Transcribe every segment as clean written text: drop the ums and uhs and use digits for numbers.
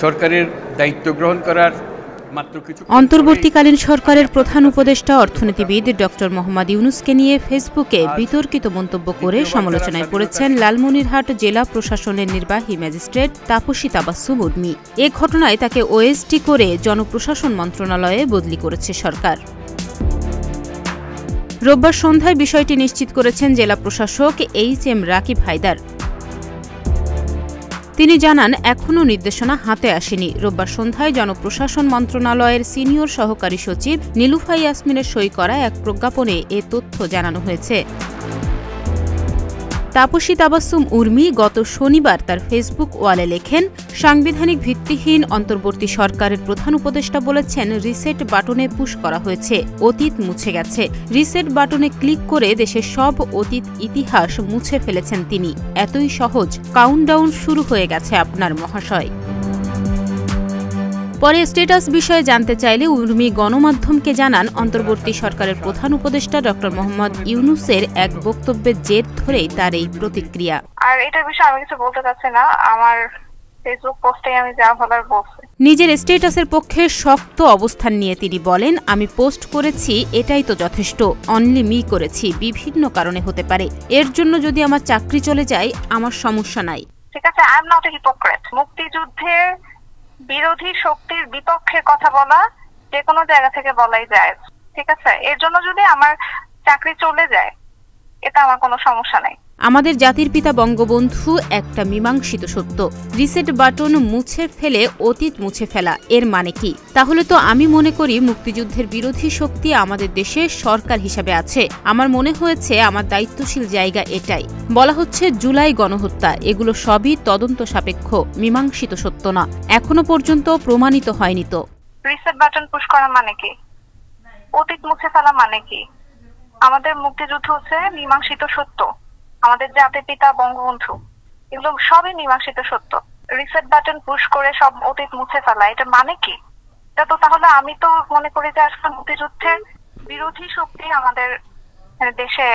সরকারের দায়িত্ব গ্রহণ করার অন্তর্বর্তীকালীন সরকারের প্রধান উপদেষ্টা অর্থনীতিবিদ ডক্টর মোহাম্মদ ইউনূসকে নিয়ে ফেসবুকে বিতর্কিত মন্তব্য করে সমালোচনায় পড়েছেন লালমনিরহাট জেলা প্রশাসনের নির্বাহী ম্যাজিস্ট্রেট তাপসী তাবাসসুম উর্মি। এ ঘটনায় তাকে ওএসডি করে জনপ্রশাসন মন্ত্রণালয়ে বদলি করেছে সরকার। রোববার সন্ধ্যায় বিষয়টি নিশ্চিত করেছেন জেলা প্রশাসক এইচ.এম. রাকিব হায়দার। তিনি জানান, এখনও নির্দেশনা হাতে আসেনি। রোববার সন্ধ্যায় জনপ্রশাসন মন্ত্রণালয়ের সিনিয়র সহকারী সচিব নীলুফা ইয়াসমিনের সই করা এক প্রজ্ঞাপনে এ তথ্য জানানো হয়েছে। তাপসী তাবাসসুম উর্মি গত শনিবার তার ফেসবুক ওয়ালে লেখেন, সাংবিধানিক ভিত্তিহীন অন্তর্বর্তী সরকারের প্রধান উপদেষ্টা বলেছেন, রিসেট বাটনে পুশ করা হয়েছে, অতীত মুছে গেছে। রিসেট বাটনে ক্লিক করে দেশের সব অতীত ইতিহাস মুছে ফেলেছেন তিনি। এতই সহজ, কাউন্টডাউন শুরু হয়ে গেছে আপনার মহাশয়। পরে স্ট্যাটাস বিষয়ে জানতে চাইলে উর্মি গণমাধ্যমকে জানান, অন্তর্বর্তী সরকারের প্রধান উপদেষ্টা ডক্টর মোহাম্মদ ইউনূসের এক বক্তব্যের জের ধরেই তার এই প্রতিক্রিয়া। আর এটার বিষয়ে আমি কিছু বলতে চাচ্ছি না, আমার ফেসবুক পোস্টে আমি যা বলার বলছি। নিজের স্ট্যাটাসের পক্ষে শক্ত অবস্থান নিয়ে তিনি বলেন, আমি পোস্ট করেছি, এটাই তো যথেষ্ট। অনলি মি করেছি, বিভিন্ন কারণে হতে পারে। এর জন্য যদি আমার চাকরি চলে যায়, আমার সমস্যা নাই। ঠিক আছে, I am not a hypocrite. মুক্তিযুদ্ধের বিরোধী শক্তির বিপক্ষে কথা বলা যে কোনো জায়গা থেকে বলাই যায়, ঠিক আছে। এর জন্য যদি আমার চাকরি চলে যায়, এটা আমার কোনো সমস্যা নাই। আমাদের জাতির পিতা বঙ্গবন্ধু একটা মীমাংসিত সত্য। রিসেট বাটন মুছে ফেলে অতীত মুছে ফেলা, এর মানে কি? তাহলে তো আমি মনে করি মুক্তিযুদ্ধের বিরোধী শক্তি আমাদের দেশে সরকার হিসাবে আছে। আমার মনে হয়েছে আমার দায়িত্বশীল জায়গা এটাই। বলা হচ্ছে জুলাই গণহত্যা, এগুলো সবই তদন্ত সাপেক্ষ, মীমাংসিত সত্য না। এখনো পর্যন্ত প্রমাণিত হয়নি। তো রিসেট বাটন পুশ করা মানে কি? অতীত মুছে ফেলা মানে কি? আমাদের মুক্তিযুদ্ধ হচ্ছে মীমাংসিত সত্য, আমাদের জাতির পিতা বঙ্গবন্ধু, এগুলো সবই মীমাংসিত সত্য। রিসেট বাটন পুশ করে সব অতীত মুছে ফেলা, এটা মানে কি? এটা তো তাহলে আমি তো মনে করি যে আসলে মুক্তিযুদ্ধের বিরোধী শক্তি আমাদের দেশে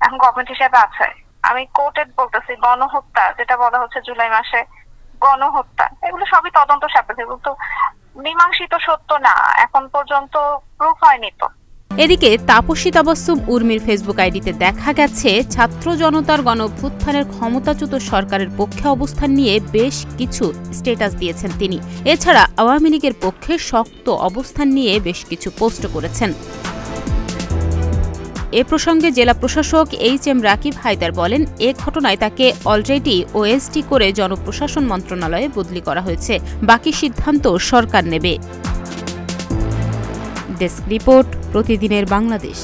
এখন গভর্নমেন্ট হিসেবে আছে। আমি কোর্টেড বলতেছি, গণহত্যা যেটা বলা হচ্ছে জুলাই মাসে গণহত্যা, এগুলো সবই তদন্ত সাপেক্ষ, এগুলো তো মীমাংসিত সত্য না, এখন পর্যন্ত প্রুফ হয়নি। তো এদিকে তাপসী তাবাসসুম উর্মির ফেসবুক আইডিতে দেখা গেছে, ছাত্র জনতার গণঅভ্যুত্থানের ক্ষমতাচ্যুত সরকারের পক্ষে অবস্থান নিয়ে বেশ কিছু স্ট্যাটাস দিয়েছেন তিনি। এছাড়া আওয়ামী লীগের পক্ষে শক্ত অবস্থান নিয়ে বেশ কিছু পোস্ট করেছেন। এ প্রসঙ্গে জেলা প্রশাসক এইচ.এম. রাকিব হায়দার বলেন, এ ঘটনায় তাকে অলরেডি ওএসডি করে জনপ্রশাসন মন্ত্রণালয়ে বদলি করা হয়েছে। বাকি সিদ্ধান্ত সরকার নেবে। ডেস্ক রিপোর্ট, প্রতিদিনের বাংলাদেশ।